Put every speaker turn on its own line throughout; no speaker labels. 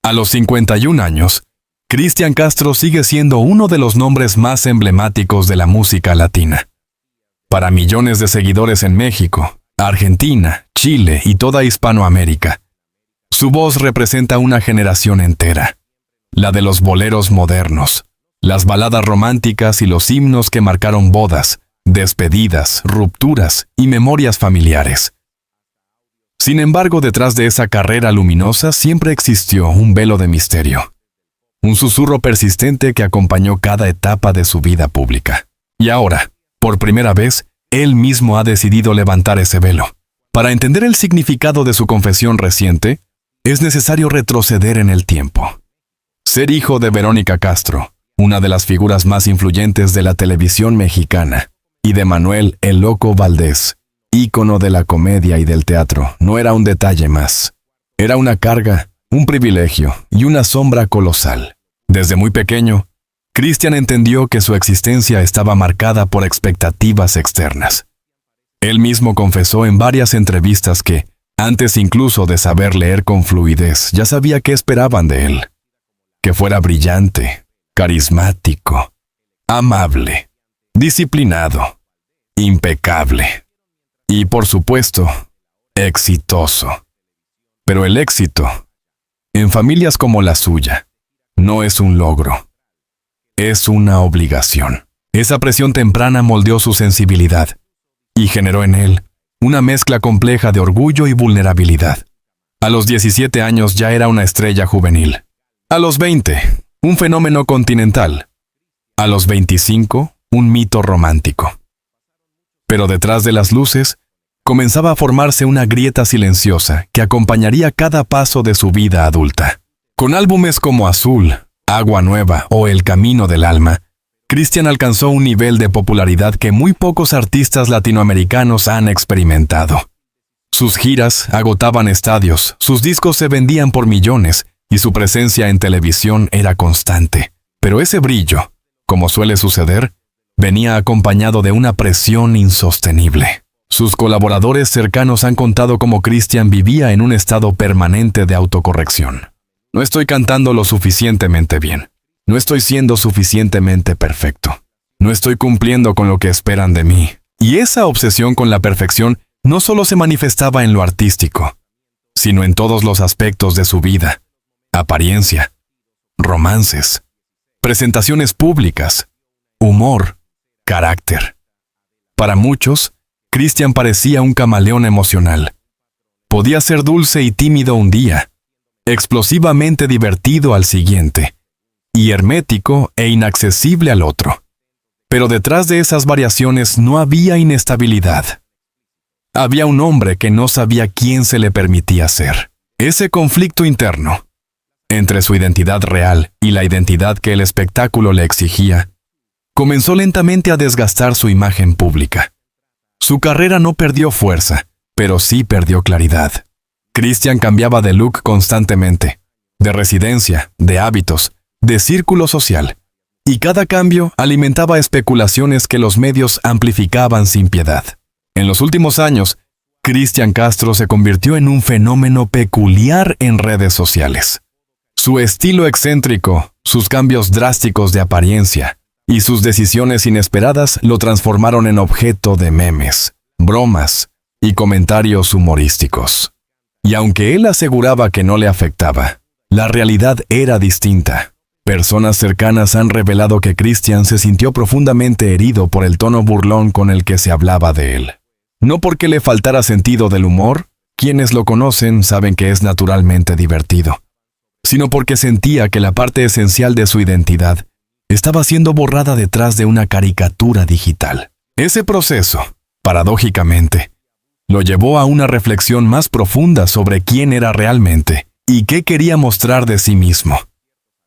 A los 51 años, Cristian Castro sigue siendo uno de los nombres más emblemáticos de la música latina. Para millones de seguidores en México, Argentina, Chile y toda Hispanoamérica, su voz representa una generación entera, la de los boleros modernos, las baladas románticas y los himnos que marcaron bodas, despedidas, rupturas y memorias familiares. Sin embargo, detrás de esa carrera luminosa siempre existió un velo de misterio, un susurro persistente que acompañó cada etapa de su vida pública. Y ahora, por primera vez, él mismo ha decidido levantar ese velo. Para entender el significado de su confesión reciente, es necesario retroceder en el tiempo. Ser hijo de Verónica Castro, una de las figuras más influyentes de la televisión mexicana, y de Manuel "El Loco" Valdés, ícono de la comedia y del teatro, no era un detalle más. Era una carga, un privilegio y una sombra colosal. Desde muy pequeño, Cristian entendió que su existencia estaba marcada por expectativas externas. Él mismo confesó en varias entrevistas que, antes incluso de saber leer con fluidez, ya sabía qué esperaban de él. Que fuera brillante, carismático, amable, disciplinado, impecable y, por supuesto, exitoso. Pero el éxito, en familias como la suya, no es un logro. Es una obligación. Esa presión temprana moldeó su sensibilidad y generó en él una mezcla compleja de orgullo y vulnerabilidad. A los 17 años ya era una estrella juvenil. A los 20, un fenómeno continental. A los 25, un mito romántico. Pero detrás de las luces, comenzaba a formarse una grieta silenciosa que acompañaría cada paso de su vida adulta. Con álbumes como Azul, Agua Nueva o El Camino del Alma, Cristian alcanzó un nivel de popularidad que muy pocos artistas latinoamericanos han experimentado. Sus giras agotaban estadios, sus discos se vendían por millones y su presencia en televisión era constante. Pero ese brillo, como suele suceder, venía acompañado de una presión insostenible. Sus colaboradores cercanos han contado cómo Cristian vivía en un estado permanente de autocorrección. No estoy cantando lo suficientemente bien. No estoy siendo suficientemente perfecto. No estoy cumpliendo con lo que esperan de mí. Y esa obsesión con la perfección no solo se manifestaba en lo artístico, sino en todos los aspectos de su vida. Apariencia, romances, presentaciones públicas, humor, carácter. Para muchos, Cristian parecía un camaleón emocional. Podía ser dulce y tímido un día, explosivamente divertido al siguiente, y hermético e inaccesible al otro. Pero detrás de esas variaciones no había inestabilidad. Había un hombre que no sabía quién se le permitía ser. Ese conflicto interno, entre su identidad real y la identidad que el espectáculo le exigía, comenzó lentamente a desgastar su imagen pública. Su carrera no perdió fuerza, pero sí perdió claridad. Cristian cambiaba de look constantemente, de residencia, de hábitos, de círculo social, y cada cambio alimentaba especulaciones que los medios amplificaban sin piedad. En los últimos años, Cristian Castro se convirtió en un fenómeno peculiar en redes sociales. Su estilo excéntrico, sus cambios drásticos de apariencia y sus decisiones inesperadas lo transformaron en objeto de memes, bromas y comentarios humorísticos. Y aunque él aseguraba que no le afectaba, la realidad era distinta. Personas cercanas han revelado que Cristian se sintió profundamente herido por el tono burlón con el que se hablaba de él. No porque le faltara sentido del humor, quienes lo conocen saben que es naturalmente divertido, sino porque sentía que la parte esencial de su identidad estaba siendo borrada detrás de una caricatura digital. Ese proceso, paradójicamente, lo llevó a una reflexión más profunda sobre quién era realmente y qué quería mostrar de sí mismo.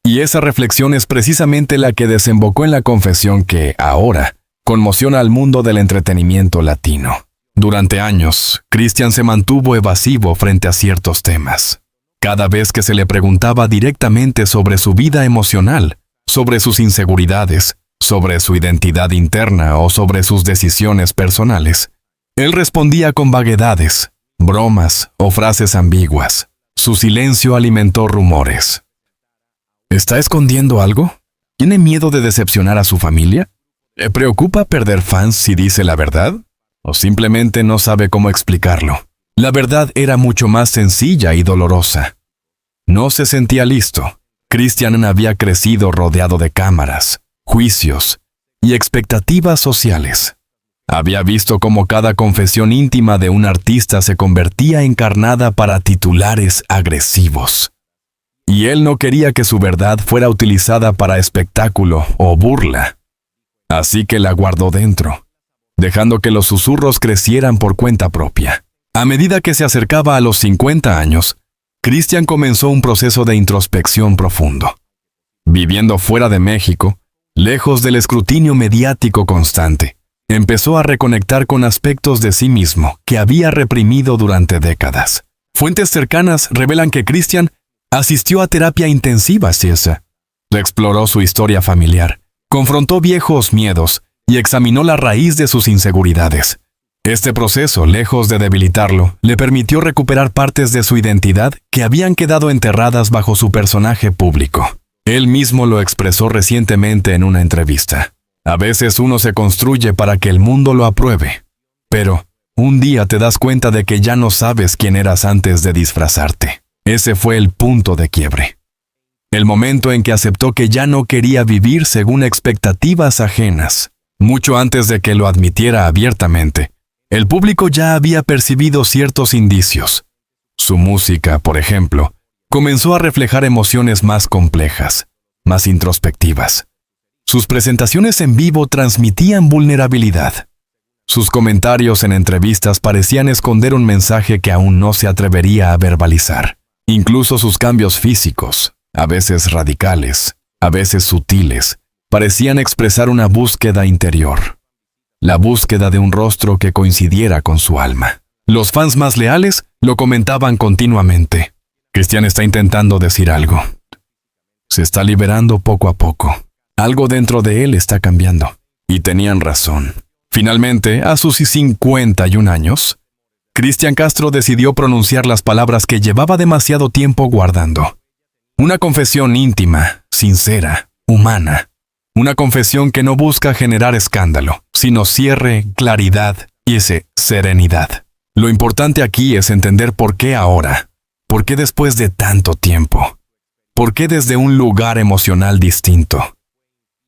Y esa reflexión es precisamente la que desembocó en la confesión que, ahora, conmociona al mundo del entretenimiento latino. Durante años, Cristian se mantuvo evasivo frente a ciertos temas. Cada vez que se le preguntaba directamente sobre su vida emocional, sobre sus inseguridades, sobre su identidad interna o sobre sus decisiones personales, él respondía con vaguedades, bromas o frases ambiguas. Su silencio alimentó rumores. ¿Está escondiendo algo? ¿Tiene miedo de decepcionar a su familia? ¿Le preocupa perder fans si dice la verdad? ¿O simplemente no sabe cómo explicarlo? La verdad era mucho más sencilla y dolorosa. No se sentía listo. Christian había crecido rodeado de cámaras, juicios y expectativas sociales. Había visto cómo cada confesión íntima de un artista se convertía encarnada para titulares agresivos. Y él no quería que su verdad fuera utilizada para espectáculo o burla. Así que la guardó dentro, dejando que los susurros crecieran por cuenta propia. A medida que se acercaba a los 50 años, Christian comenzó un proceso de introspección profundo. Viviendo fuera de México, lejos del escrutinio mediático constante, empezó a reconectar con aspectos de sí mismo que había reprimido durante décadas. Fuentes cercanas revelan que Christian asistió a terapia intensiva CIESA. Exploró su historia familiar, confrontó viejos miedos y examinó la raíz de sus inseguridades. Este proceso, lejos de debilitarlo, le permitió recuperar partes de su identidad que habían quedado enterradas bajo su personaje público. Él mismo lo expresó recientemente en una entrevista. A veces uno se construye para que el mundo lo apruebe, pero un día te das cuenta de que ya no sabes quién eras antes de disfrazarte. Ese fue el punto de quiebre. El momento en que aceptó que ya no quería vivir según expectativas ajenas. Mucho antes de que lo admitiera abiertamente, el público ya había percibido ciertos indicios. Su música, por ejemplo, comenzó a reflejar emociones más complejas, más introspectivas. Sus presentaciones en vivo transmitían vulnerabilidad. Sus comentarios en entrevistas parecían esconder un mensaje que aún no se atrevería a verbalizar. Incluso sus cambios físicos, a veces radicales, a veces sutiles, parecían expresar una búsqueda interior. La búsqueda de un rostro que coincidiera con su alma. Los fans más leales lo comentaban continuamente. Christian está intentando decir algo. Se está liberando poco a poco. Algo dentro de él está cambiando. Y tenían razón. Finalmente, a sus 51 años, Christian Castro decidió pronunciar las palabras que llevaba demasiado tiempo guardando. Una confesión íntima, sincera, humana. Una confesión que no busca generar escándalo, sino cierre, claridad y serenidad. Lo importante aquí es entender por qué ahora, por qué después de tanto tiempo, por qué desde un lugar emocional distinto.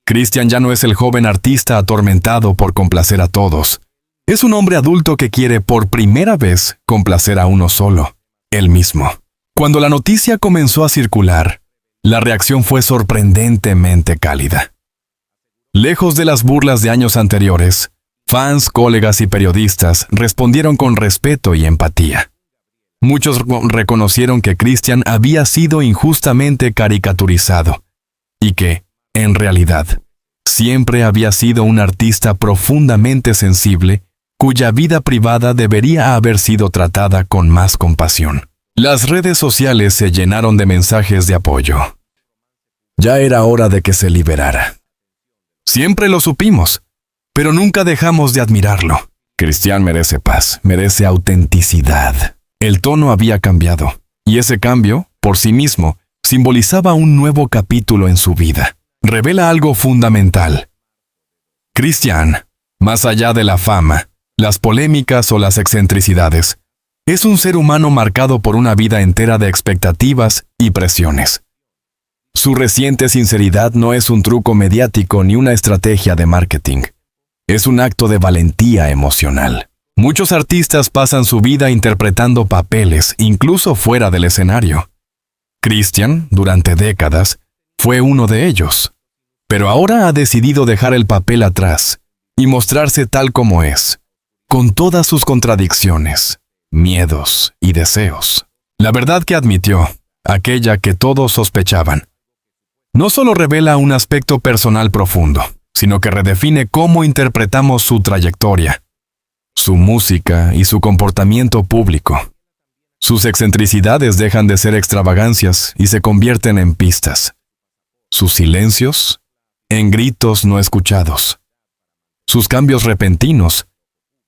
Christian ya no es el joven artista atormentado por complacer a todos. Es un hombre adulto que quiere por primera vez complacer a uno solo, él mismo. Cuando la noticia comenzó a circular, la reacción fue sorprendentemente cálida. Lejos de las burlas de años anteriores, fans, colegas y periodistas respondieron con respeto y empatía. Muchos reconocieron que Christian había sido injustamente caricaturizado y que, en realidad, siempre había sido un artista profundamente sensible cuya vida privada debería haber sido tratada con más compasión. Las redes sociales se llenaron de mensajes de apoyo. Ya era hora de que se liberara. Siempre lo supimos, pero nunca dejamos de admirarlo. Christian merece paz, merece autenticidad. El tono había cambiado, y ese cambio, por sí mismo, simbolizaba un nuevo capítulo en su vida. Revela algo fundamental. Christian, más allá de la fama, las polémicas o las excentricidades, es un ser humano marcado por una vida entera de expectativas y presiones. Su reciente sinceridad no es un truco mediático ni una estrategia de marketing. Es un acto de valentía emocional. Muchos artistas pasan su vida interpretando papeles, incluso fuera del escenario. Christian, durante décadas, fue uno de ellos. Pero ahora ha decidido dejar el papel atrás y mostrarse tal como es, con todas sus contradicciones, miedos y deseos. La verdad que admitió, aquella que todos sospechaban, no solo revela un aspecto personal profundo, sino que redefine cómo interpretamos su trayectoria, su música y su comportamiento público. Sus excentricidades dejan de ser extravagancias y se convierten en pistas. Sus silencios, en gritos no escuchados. Sus cambios repentinos,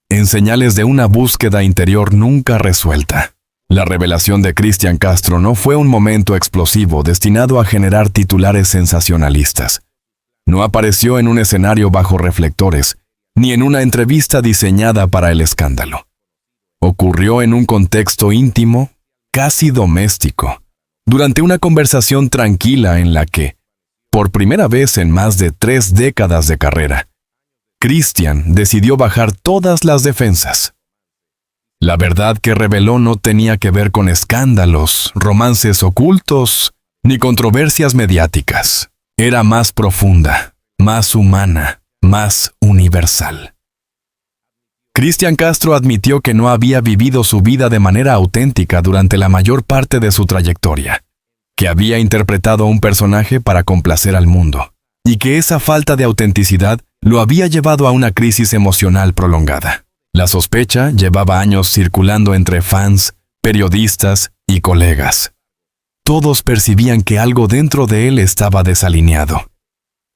en señales de una búsqueda interior nunca resuelta. La revelación de Cristian Castro no fue un momento explosivo destinado a generar titulares sensacionalistas. No apareció en un escenario bajo reflectores, ni en una entrevista diseñada para el escándalo. Ocurrió en un contexto íntimo, casi doméstico, durante una conversación tranquila en la que, por primera vez en más de 3 décadas de carrera, Cristian decidió bajar todas las defensas. La verdad que reveló no tenía que ver con escándalos, romances ocultos, ni controversias mediáticas. Era más profunda, más humana, más universal. Cristian Castro admitió que no había vivido su vida de manera auténtica durante la mayor parte de su trayectoria, que había interpretado a un personaje para complacer al mundo, y que esa falta de autenticidad lo había llevado a una crisis emocional prolongada. La sospecha llevaba años circulando entre fans, periodistas y colegas. Todos percibían que algo dentro de él estaba desalineado.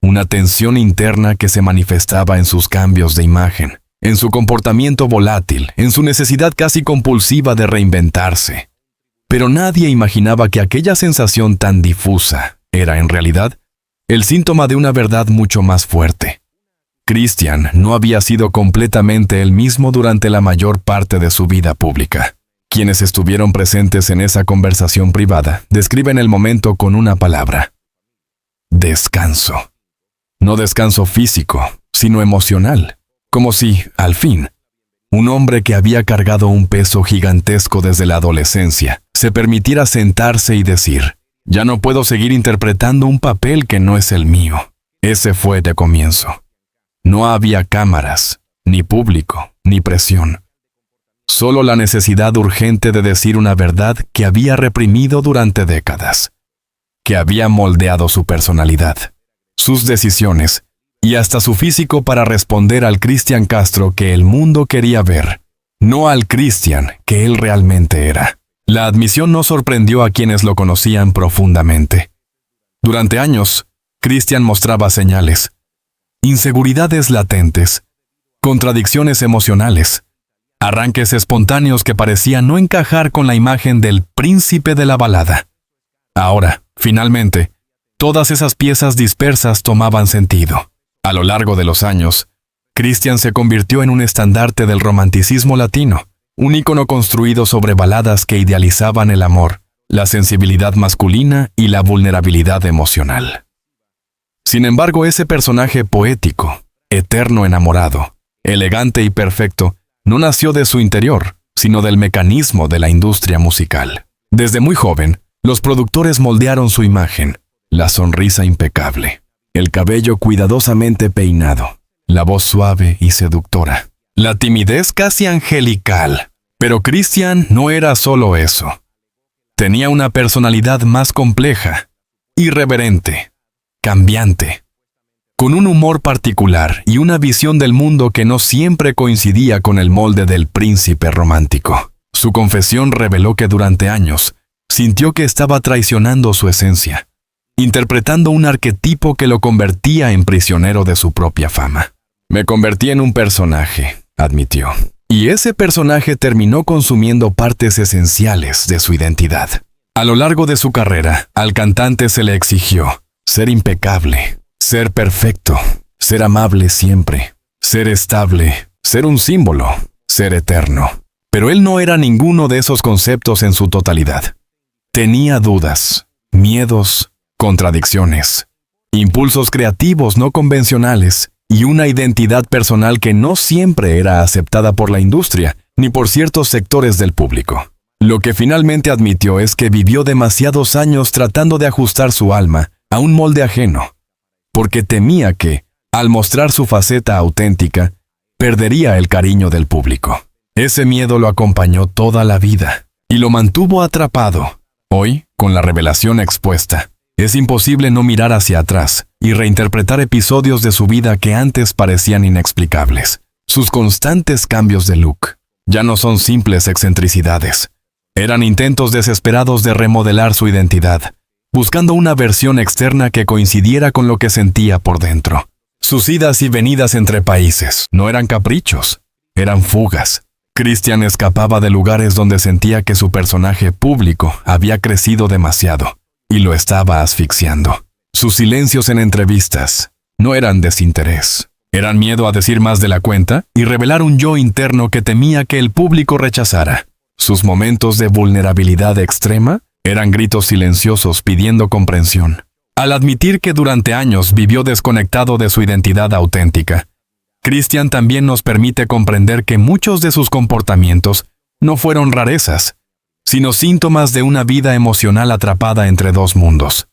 Una tensión interna que se manifestaba en sus cambios de imagen, en su comportamiento volátil, en su necesidad casi compulsiva de reinventarse. Pero nadie imaginaba que aquella sensación tan difusa era, en realidad, el síntoma de una verdad mucho más fuerte. Cristian no había sido completamente él mismo durante la mayor parte de su vida pública. Quienes estuvieron presentes en esa conversación privada describen el momento con una palabra: descanso. No descanso físico, sino emocional. Como si, al fin, un hombre que había cargado un peso gigantesco desde la adolescencia se permitiera sentarse y decir: ya no puedo seguir interpretando un papel que no es el mío. Ese fue de comienzo. No había cámaras, ni público, ni presión. Solo la necesidad urgente de decir una verdad que había reprimido durante décadas, que había moldeado su personalidad, sus decisiones y hasta su físico para responder al Cristian Castro que el mundo quería ver, no al Cristian que él realmente era. La admisión no sorprendió a quienes lo conocían profundamente. Durante años, Cristian mostraba señales: inseguridades latentes, contradicciones emocionales, arranques espontáneos que parecían no encajar con la imagen del príncipe de la balada. Ahora, finalmente, todas esas piezas dispersas tomaban sentido. A lo largo de los años, Cristian se convirtió en un estandarte del romanticismo latino, un ícono construido sobre baladas que idealizaban el amor, la sensibilidad masculina y la vulnerabilidad emocional. Sin embargo, ese personaje poético, eterno enamorado, elegante y perfecto, no nació de su interior, sino del mecanismo de la industria musical. Desde muy joven, los productores moldearon su imagen: la sonrisa impecable, el cabello cuidadosamente peinado, la voz suave y seductora, la timidez casi angelical. Pero Cristian no era solo eso. Tenía una personalidad más compleja, irreverente, cambiante, con un humor particular y una visión del mundo que no siempre coincidía con el molde del príncipe romántico. Su confesión reveló que durante años sintió que estaba traicionando su esencia, interpretando un arquetipo que lo convertía en prisionero de su propia fama. Me convertí en un personaje, admitió, y ese personaje terminó consumiendo partes esenciales de su identidad. A lo largo de su carrera, al cantante se le exigió ser impecable, ser perfecto, ser amable siempre, ser estable, ser un símbolo, ser eterno. Pero él no era ninguno de esos conceptos en su totalidad. Tenía dudas, miedos, contradicciones, impulsos creativos no convencionales y una identidad personal que no siempre era aceptada por la industria ni por ciertos sectores del público. Lo que finalmente admitió es que vivió demasiados años tratando de ajustar su alma a un molde ajeno, porque temía que, al mostrar su faceta auténtica, perdería el cariño del público. Ese miedo lo acompañó toda la vida y lo mantuvo atrapado. Hoy, con la revelación expuesta, es imposible no mirar hacia atrás y reinterpretar episodios de su vida que antes parecían inexplicables. Sus constantes cambios de look ya no son simples excentricidades. Eran intentos desesperados de remodelar su identidad, buscando una versión externa que coincidiera con lo que sentía por dentro. Sus idas y venidas entre países no eran caprichos, eran fugas. Christian escapaba de lugares donde sentía que su personaje público había crecido demasiado y lo estaba asfixiando. Sus silencios en entrevistas no eran desinterés, eran miedo a decir más de la cuenta y revelar un yo interno que temía que el público rechazara. Sus momentos de vulnerabilidad extrema eran gritos silenciosos pidiendo comprensión. Al admitir que durante años vivió desconectado de su identidad auténtica, Christian también nos permite comprender que muchos de sus comportamientos no fueron rarezas, sino síntomas de una vida emocional atrapada entre dos mundos,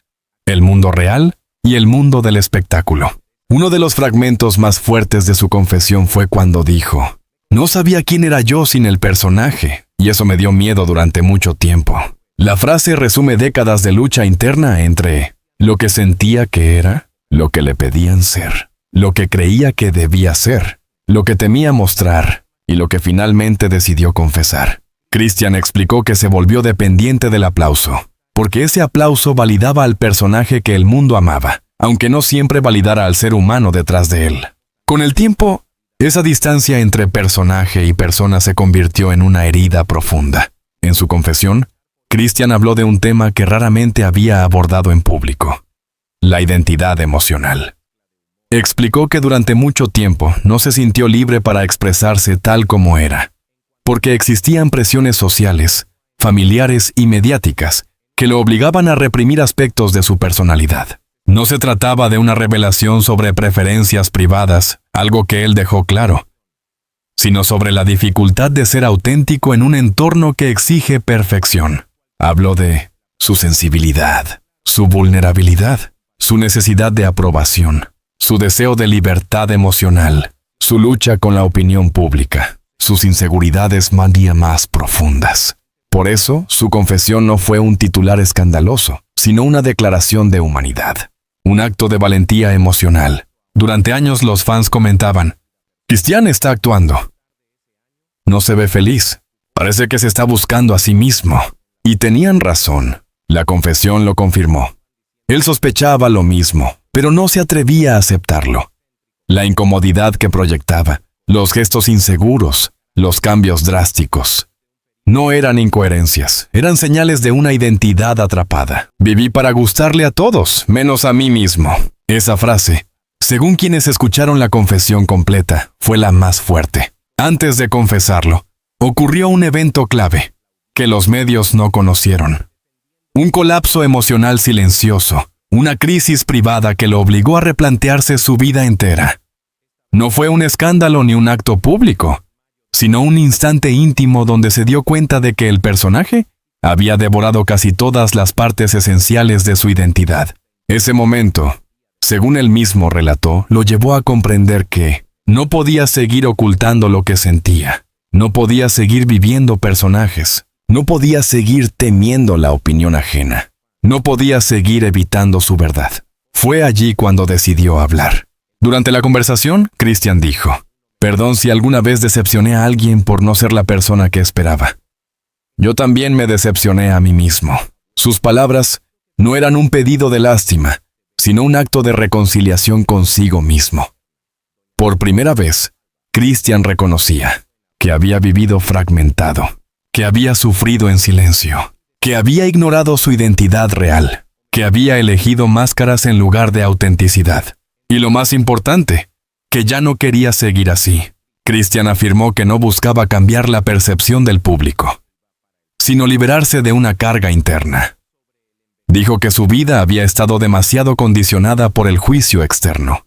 el mundo real y el mundo del espectáculo. Uno de los fragmentos más fuertes de su confesión fue cuando dijo: «No sabía quién era yo sin el personaje, y eso me dio miedo durante mucho tiempo». La frase resume décadas de lucha interna entre lo que sentía que era, lo que le pedían ser, lo que creía que debía ser, lo que temía mostrar y lo que finalmente decidió confesar. Christian explicó que se volvió dependiente del aplauso, porque ese aplauso validaba al personaje que el mundo amaba, aunque no siempre validara al ser humano detrás de él. Con el tiempo, esa distancia entre personaje y persona se convirtió en una herida profunda. En su confesión, Christian habló de un tema que raramente había abordado en público: la identidad emocional. Explicó que durante mucho tiempo no se sintió libre para expresarse tal como era, porque existían presiones sociales, familiares y mediáticas que lo obligaban a reprimir aspectos de su personalidad. No se trataba de una revelación sobre preferencias privadas, algo que él dejó claro, sino sobre la dificultad de ser auténtico en un entorno que exige perfección. Habló de su sensibilidad, su vulnerabilidad, su necesidad de aprobación, su deseo de libertad emocional, su lucha con la opinión pública, sus inseguridades más profundas. Por eso, su confesión no fue un titular escandaloso, sino una declaración de humanidad, un acto de valentía emocional. Durante años los fans comentaban: «Christian está actuando. No se ve feliz. Parece que se está buscando a sí mismo». Y tenían razón. La confesión lo confirmó. Él sospechaba lo mismo, pero no se atrevía a aceptarlo. La incomodidad que proyectaba, los gestos inseguros, los cambios drásticos. No eran incoherencias, eran señales de una identidad atrapada. Viví para gustarle a todos, menos a mí mismo. Esa frase, según quienes escucharon la confesión completa, fue la más fuerte. Antes de confesarlo, ocurrió un evento clave que los medios no conocieron. Un colapso emocional silencioso, una crisis privada que lo obligó a replantearse su vida entera. No fue un escándalo ni un acto público, sino un instante íntimo donde se dio cuenta de que el personaje había devorado casi todas las partes esenciales de su identidad. Ese momento, según él mismo relató, lo llevó a comprender que no podía seguir ocultando lo que sentía, no podía seguir viviendo personajes, no podía seguir temiendo la opinión ajena, no podía seguir evitando su verdad. Fue allí cuando decidió hablar. Durante la conversación, Christian dijo: «Perdón si alguna vez decepcioné a alguien por no ser la persona que esperaba. Yo también me decepcioné a mí mismo». Sus palabras no eran un pedido de lástima, sino un acto de reconciliación consigo mismo. Por primera vez, Christian reconocía que había vivido fragmentado, que había sufrido en silencio, que había ignorado su identidad real, que había elegido máscaras en lugar de autenticidad. Y lo más importante, que ya no quería seguir así. Christian afirmó que no buscaba cambiar la percepción del público, sino liberarse de una carga interna. Dijo que su vida había estado demasiado condicionada por el juicio externo,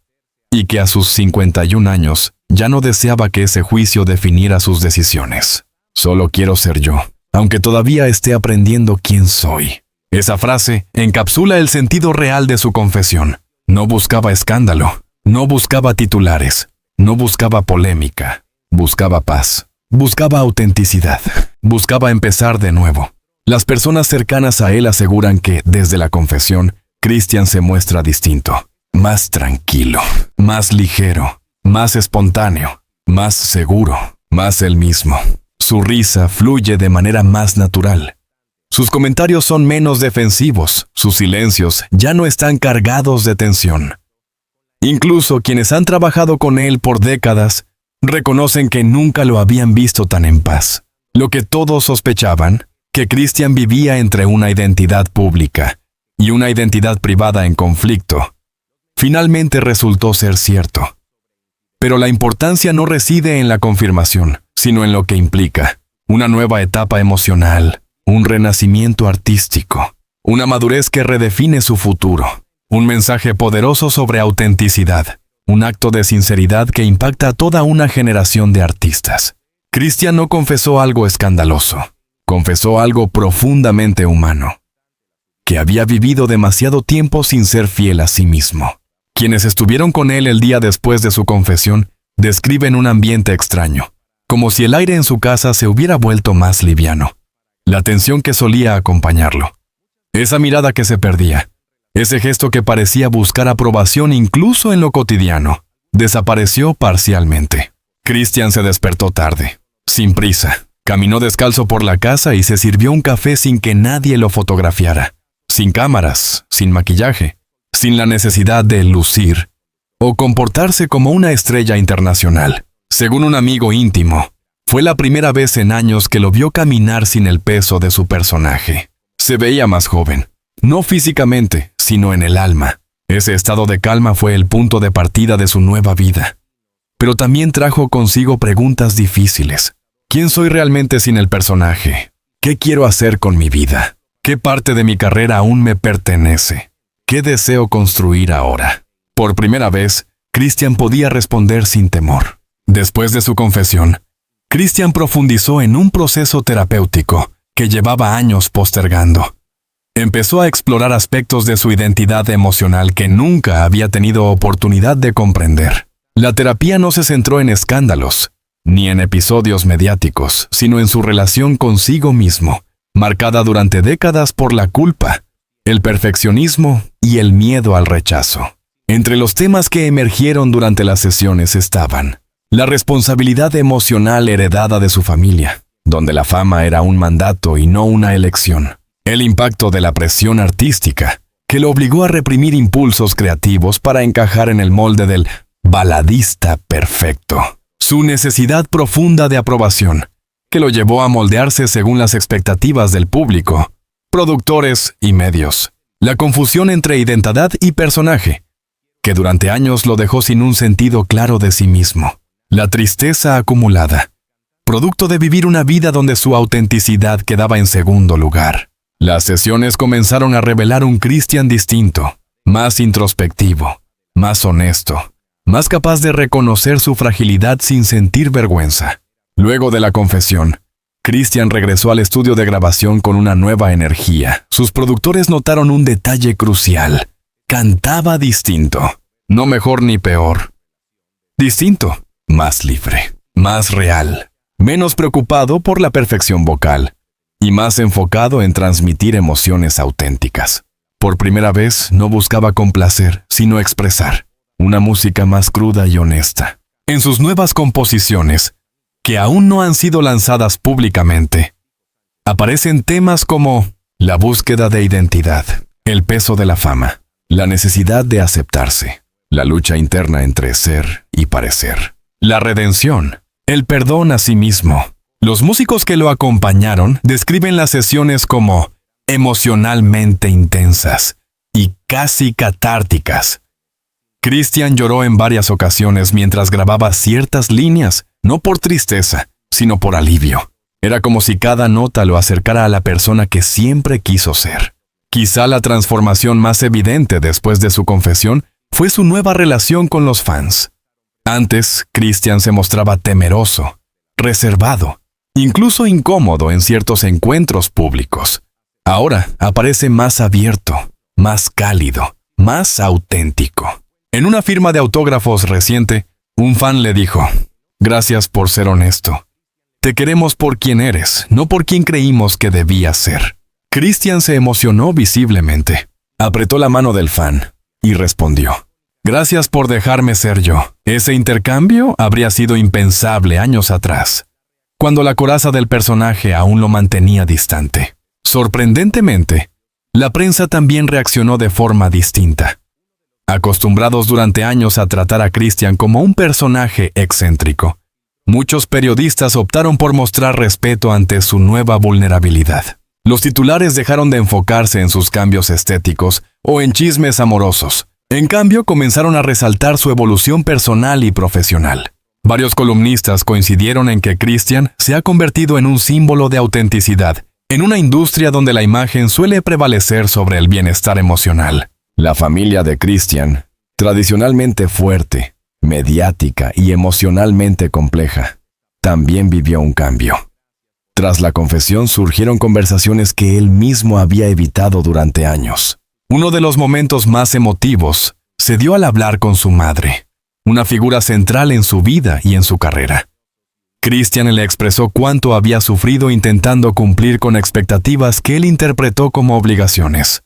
y que a sus 51 años ya no deseaba que ese juicio definiera sus decisiones. «Solo quiero ser yo, aunque todavía esté aprendiendo quién soy». Esa frase encapsula el sentido real de su confesión. No buscaba escándalo, no buscaba titulares, no buscaba polémica, buscaba paz, buscaba autenticidad, buscaba empezar de nuevo. Las personas cercanas a él aseguran que, desde la confesión, Christian se muestra distinto, más tranquilo, más ligero, más espontáneo, más seguro, más él mismo. Su risa fluye de manera más natural. Sus comentarios son menos defensivos, sus silencios ya no están cargados de tensión. Incluso quienes han trabajado con él por décadas reconocen que nunca lo habían visto tan en paz. Lo que todos sospechaban, que Christian vivía entre una identidad pública y una identidad privada en conflicto, finalmente resultó ser cierto. Pero la importancia no reside en la confirmación, sino en lo que implica: una nueva etapa emocional, un renacimiento artístico, una madurez que redefine su futuro, un mensaje poderoso sobre autenticidad, un acto de sinceridad que impacta a toda una generación de artistas. Christian no confesó algo escandaloso, confesó algo profundamente humano, que había vivido demasiado tiempo sin ser fiel a sí mismo. Quienes estuvieron con él el día después de su confesión describen un ambiente extraño, como si el aire en su casa se hubiera vuelto más liviano. La tensión que solía acompañarlo, esa mirada que se perdía, ese gesto que parecía buscar aprobación incluso en lo cotidiano, desapareció parcialmente. Christian se despertó tarde, sin prisa. Caminó descalzo por la casa y se sirvió un café sin que nadie lo fotografiara, sin cámaras, sin maquillaje, sin la necesidad de lucir o comportarse como una estrella internacional. Según un amigo íntimo, fue la primera vez en años que lo vio caminar sin el peso de su personaje. Se veía más joven, no físicamente, sino en el alma. Ese estado de calma fue el punto de partida de su nueva vida. Pero también trajo consigo preguntas difíciles. ¿Quién soy realmente sin el personaje? ¿Qué quiero hacer con mi vida? ¿Qué parte de mi carrera aún me pertenece? ¿Qué deseo construir ahora? Por primera vez, Christian podía responder sin temor. Después de su confesión, Christian profundizó en un proceso terapéutico que llevaba años postergando. Empezó a explorar aspectos de su identidad emocional que nunca había tenido oportunidad de comprender. La terapia no se centró en escándalos, ni en episodios mediáticos, sino en su relación consigo mismo, marcada durante décadas por la culpa, el perfeccionismo y el miedo al rechazo. Entre los temas que emergieron durante las sesiones estaban la responsabilidad emocional heredada de su familia, donde la fama era un mandato y no una elección, el impacto de la presión artística, que lo obligó a reprimir impulsos creativos para encajar en el molde del baladista perfecto, su necesidad profunda de aprobación, que lo llevó a moldearse según las expectativas del público, productores y medios, la confusión entre identidad y personaje, que durante años lo dejó sin un sentido claro de sí mismo, la tristeza acumulada, producto de vivir una vida donde su autenticidad quedaba en segundo lugar. Las sesiones comenzaron a revelar un Christian distinto, más introspectivo, más honesto, más capaz de reconocer su fragilidad sin sentir vergüenza. Luego de la confesión, Christian regresó al estudio de grabación con una nueva energía. Sus productores notaron un detalle crucial. Cantaba distinto, no mejor ni peor. Distinto, más libre, más real, menos preocupado por la perfección vocal y más enfocado en transmitir emociones auténticas. Por primera vez no buscaba complacer, sino expresar. Una música más cruda y honesta. En sus nuevas composiciones, que aún no han sido lanzadas públicamente, aparecen temas como la búsqueda de identidad, el peso de la fama, la necesidad de aceptarse, la lucha interna entre ser y parecer, la redención, el perdón a sí mismo. Los músicos que lo acompañaron describen las sesiones como emocionalmente intensas y casi catárticas. Christian lloró en varias ocasiones mientras grababa ciertas líneas, no por tristeza, sino por alivio. Era como si cada nota lo acercara a la persona que siempre quiso ser. Quizá la transformación más evidente después de su confesión fue su nueva relación con los fans. Antes, Christian se mostraba temeroso, reservado, incluso incómodo en ciertos encuentros públicos. Ahora aparece más abierto, más cálido, más auténtico. En una firma de autógrafos reciente, un fan le dijo: «Gracias por ser honesto. Te queremos por quien eres, no por quien creímos que debías ser». Christian se emocionó visiblemente. Apretó la mano del fan y respondió: «Gracias por dejarme ser yo». Ese intercambio habría sido impensable años atrás, cuando la coraza del personaje aún lo mantenía distante. Sorprendentemente, la prensa también reaccionó de forma distinta. Acostumbrados durante años a tratar a Christian como un personaje excéntrico, Muchos periodistas optaron por mostrar respeto ante su nueva vulnerabilidad. Los titulares dejaron de enfocarse en sus cambios estéticos o en chismes amorosos. En cambio, comenzaron a resaltar su evolución personal y profesional. Varios columnistas coincidieron en que Christian se ha convertido en un símbolo de autenticidad, en una industria donde la imagen suele prevalecer sobre el bienestar emocional. La familia de Christian, tradicionalmente fuerte, mediática y emocionalmente compleja, también vivió un cambio. Tras la confesión surgieron conversaciones que él mismo había evitado durante años. Uno de los momentos más emotivos se dio al hablar con su madre, una figura central en su vida y en su carrera. Christian le expresó cuánto había sufrido intentando cumplir con expectativas que él interpretó como obligaciones,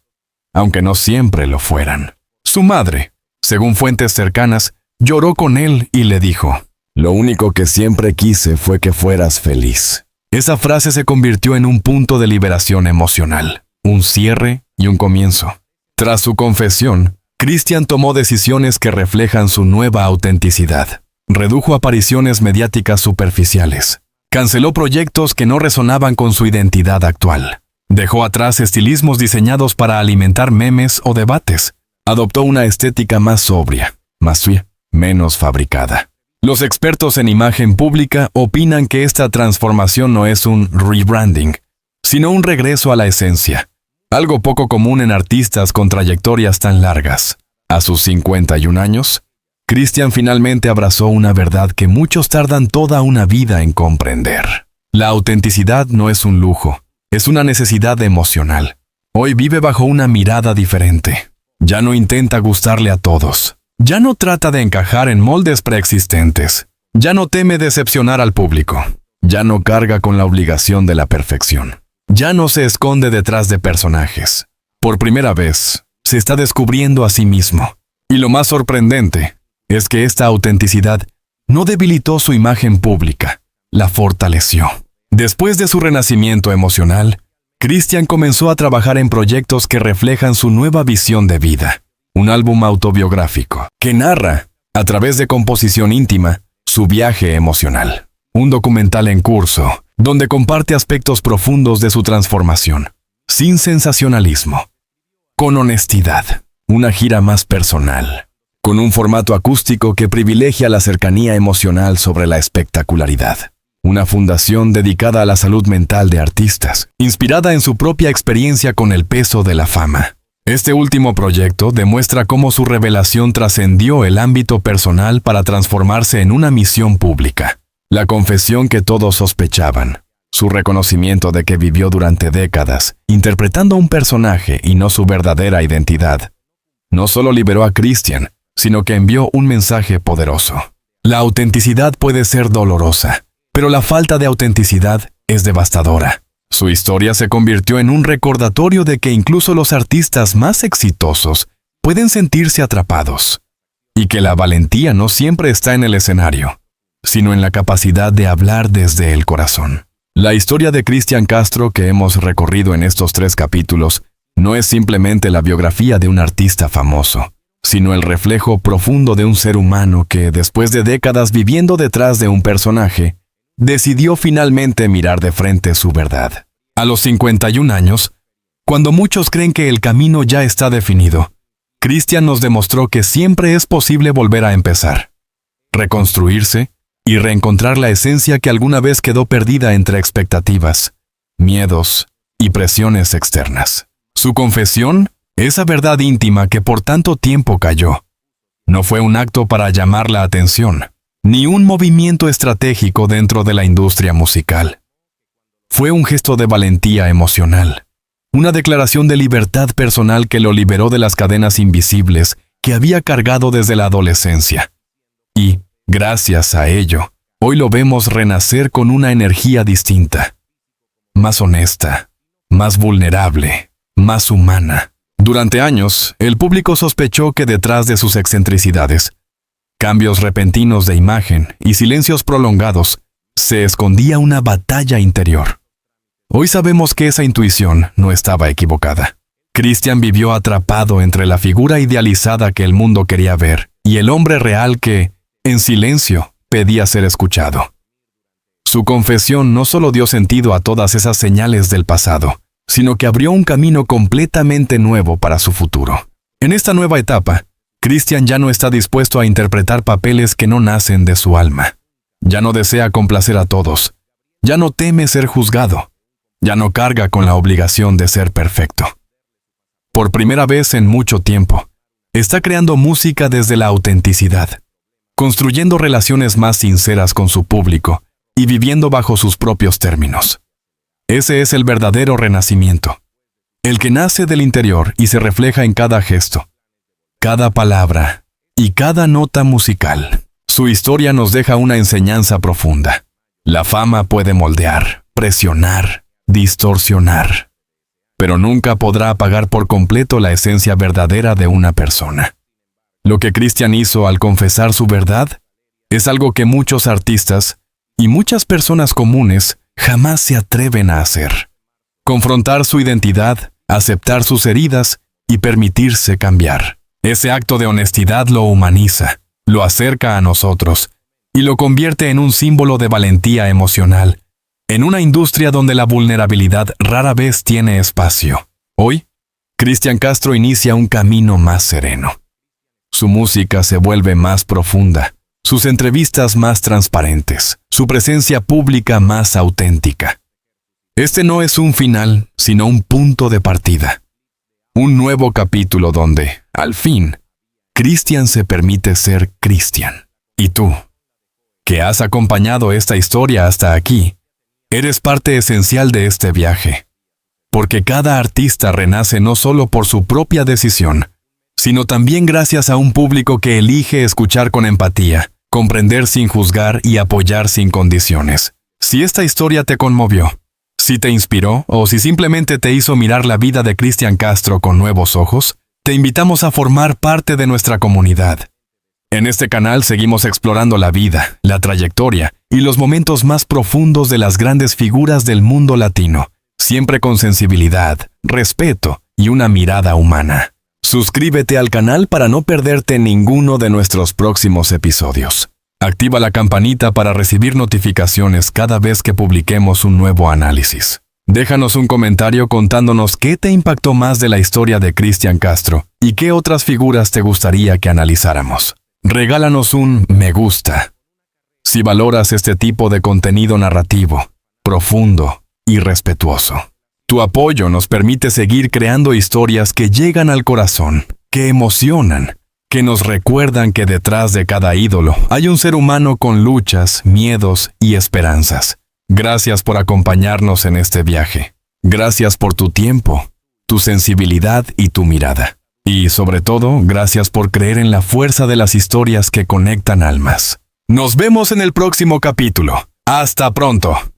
aunque no siempre lo fueran. Su madre, según fuentes cercanas, lloró con él y le dijo: «Lo único que siempre quise fue que fueras feliz». Esa frase se convirtió en un punto de liberación emocional, un cierre y un comienzo. Tras su confesión, Christian tomó decisiones que reflejan su nueva autenticidad. Redujo apariciones mediáticas superficiales. Canceló proyectos que no resonaban con su identidad actual. Dejó atrás estilismos diseñados para alimentar memes o debates. Adoptó una estética más sobria, más fría, menos fabricada. Los expertos en imagen pública opinan que esta transformación no es un rebranding, sino un regreso a la esencia. Algo poco común en artistas con trayectorias tan largas. A sus 51 años, Christian finalmente abrazó una verdad que muchos tardan toda una vida en comprender. La autenticidad no es un lujo, es una necesidad emocional. Hoy vive bajo una mirada diferente. Ya no intenta gustarle a todos. Ya no trata de encajar en moldes preexistentes. Ya no teme decepcionar al público. Ya no carga con la obligación de la perfección. Ya no se esconde detrás de personajes. Por primera vez, se está descubriendo a sí mismo. Y lo más sorprendente es que esta autenticidad no debilitó su imagen pública, la fortaleció. Después de su renacimiento emocional, Christian comenzó a trabajar en proyectos que reflejan su nueva visión de vida. Un álbum autobiográfico que narra, a través de composición íntima, su viaje emocional. Un documental en curso, donde comparte aspectos profundos de su transformación, sin sensacionalismo, con honestidad. Una gira más personal, con un formato acústico que privilegia la cercanía emocional sobre la espectacularidad. Una fundación dedicada a la salud mental de artistas, inspirada en su propia experiencia con el peso de la fama. Este último proyecto demuestra cómo su revelación trascendió el ámbito personal para transformarse en una misión pública. La confesión que todos sospechaban, su reconocimiento de que vivió durante décadas, interpretando un personaje y no su verdadera identidad, no solo liberó a Christian, sino que envió un mensaje poderoso. La autenticidad puede ser dolorosa, pero la falta de autenticidad es devastadora. Su historia se convirtió en un recordatorio de que incluso los artistas más exitosos pueden sentirse atrapados, y que la valentía no siempre está en el escenario, sino en la capacidad de hablar desde el corazón. La historia de Christian Castro que hemos recorrido en estos 3 capítulos no es simplemente la biografía de un artista famoso, sino el reflejo profundo de un ser humano que, después de décadas viviendo detrás de un personaje, decidió finalmente mirar de frente su verdad. A los 51 años, cuando muchos creen que el camino ya está definido, Christian nos demostró que siempre es posible volver a empezar, reconstruirse y reencontrar la esencia que alguna vez quedó perdida entre expectativas, miedos y presiones externas. Su confesión, esa verdad íntima que por tanto tiempo cayó, no fue un acto para llamar la atención, ni un movimiento estratégico dentro de la industria musical. Fue un gesto de valentía emocional, una declaración de libertad personal que lo liberó de las cadenas invisibles que había cargado desde la adolescencia. Y, gracias a ello, hoy lo vemos renacer con una energía distinta, más honesta, más vulnerable, más humana. Durante años, el público sospechó que detrás de sus excentricidades, cambios repentinos de imagen y silencios prolongados, se escondía una batalla interior. Hoy sabemos que esa intuición no estaba equivocada. Christian vivió atrapado entre la figura idealizada que el mundo quería ver y el hombre real que, en silencio, pedía ser escuchado. Su confesión no solo dio sentido a todas esas señales del pasado, sino que abrió un camino completamente nuevo para su futuro. En esta nueva etapa, Christian ya no está dispuesto a interpretar papeles que no nacen de su alma. Ya no desea complacer a todos. Ya no teme ser juzgado. Ya no carga con la obligación de ser perfecto. Por primera vez en mucho tiempo, está creando música desde la autenticidad, construyendo relaciones más sinceras con su público y viviendo bajo sus propios términos. Ese es el verdadero renacimiento, el que nace del interior y se refleja en cada gesto, cada palabra y cada nota musical. Su historia nos deja una enseñanza profunda. La fama puede moldear, presionar, distorsionar, pero nunca podrá apagar por completo la esencia verdadera de una persona. Lo que Christian hizo al confesar su verdad es algo que muchos artistas y muchas personas comunes jamás se atreven a hacer. Confrontar su identidad, aceptar sus heridas y permitirse cambiar. Ese acto de honestidad lo humaniza, lo acerca a nosotros y lo convierte en un símbolo de valentía emocional, en una industria donde la vulnerabilidad rara vez tiene espacio. Hoy, Christian Castro inicia un camino más sereno. Su música se vuelve más profunda, sus entrevistas más transparentes, su presencia pública más auténtica. Este no es un final, sino un punto de partida. Un nuevo capítulo donde, al fin, Christian se permite ser Christian. Y tú, que has acompañado esta historia hasta aquí, eres parte esencial de este viaje. Porque cada artista renace no solo por su propia decisión, sino también gracias a un público que elige escuchar con empatía, comprender sin juzgar y apoyar sin condiciones. Si esta historia te conmovió, si te inspiró o si simplemente te hizo mirar la vida de Christian Castro con nuevos ojos, te invitamos a formar parte de nuestra comunidad. En este canal seguimos explorando la vida, la trayectoria y los momentos más profundos de las grandes figuras del mundo latino, siempre con sensibilidad, respeto y una mirada humana. Suscríbete al canal para no perderte ninguno de nuestros próximos episodios. Activa la campanita para recibir notificaciones cada vez que publiquemos un nuevo análisis. Déjanos un comentario contándonos qué te impactó más de la historia de Christian Castro y qué otras figuras te gustaría que analizáramos. Regálanos un me gusta si valoras este tipo de contenido narrativo, profundo y respetuoso. Tu apoyo nos permite seguir creando historias que llegan al corazón, que emocionan, que nos recuerdan que detrás de cada ídolo hay un ser humano con luchas, miedos y esperanzas. Gracias por acompañarnos en este viaje. Gracias por tu tiempo, tu sensibilidad y tu mirada. Y sobre todo, gracias por creer en la fuerza de las historias que conectan almas. Nos vemos en el próximo capítulo. ¡Hasta pronto!